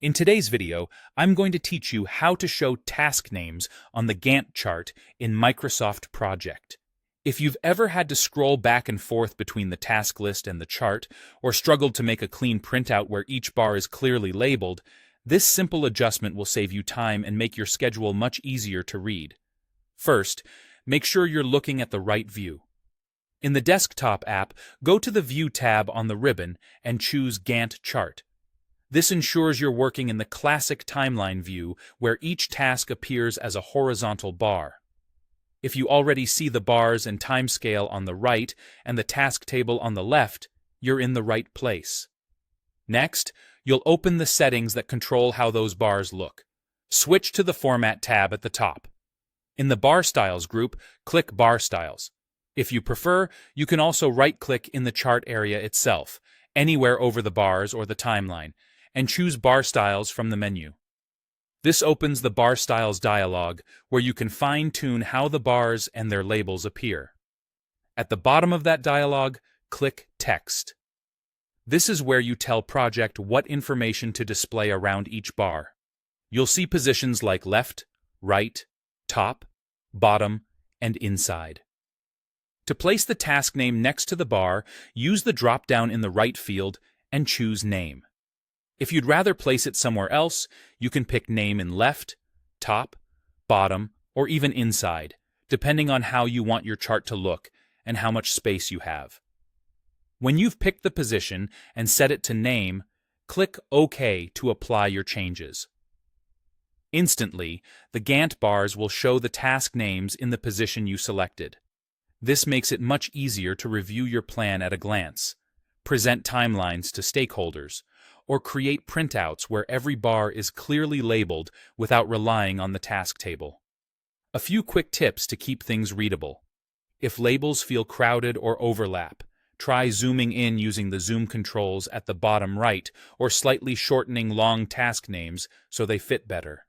In today's video, I'm going to teach you how to show task names on the Gantt chart in Microsoft Project. If you've ever had to scroll back and forth between the task list and the chart, or struggled to make a clean printout where each bar is clearly labeled, this simple adjustment will save you time and make your schedule much easier to read. First, make sure you're looking at the right view. In the desktop app, go to the View tab on the ribbon and choose Gantt Chart. This ensures you're working in the classic timeline view where each task appears as a horizontal bar. If you already see the bars and timescale on the right and the task table on the left, you're in the right place. Next, you'll open the settings that control how those bars look. Switch to the Format tab at the top. In the Bar Styles group, click Bar Styles. If you prefer, you can also right-click in the chart area itself, anywhere over the bars or the timeline, and choose Bar Styles from the menu. This opens the Bar Styles dialog, where you can fine-tune how the bars and their labels appear. At the bottom of that dialog, click Text. This is where you tell Project what information to display around each bar. You'll see positions like left, right, top, bottom, and inside. To place the task name next to the bar, use the drop-down in the right field and choose Name. If you'd rather place it somewhere else, you can pick Name in left, top, bottom, or even inside, depending on how you want your chart to look and how much space you have. When you've picked the position and set it to Name, click OK to apply your changes. Instantly, the Gantt bars will show the task names in the position you selected. This makes it much easier to review your plan at a glance, present timelines to stakeholders, or create printouts where every bar is clearly labeled without relying on the task table. A few quick tips to keep things readable. If labels feel crowded or overlap, try zooming in using the zoom controls at the bottom right or slightly shortening long task names so they fit better.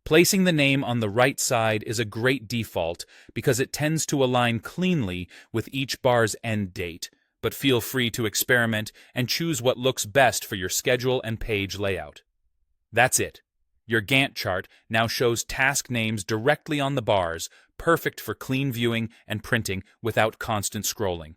Placing the name on the right side is a great default because it tends to align cleanly with each bar's end date, but feel free to experiment and choose what looks best for your schedule and page layout. That's it. Your Gantt chart now shows task names directly on the bars, perfect for clean viewing and printing without constant scrolling.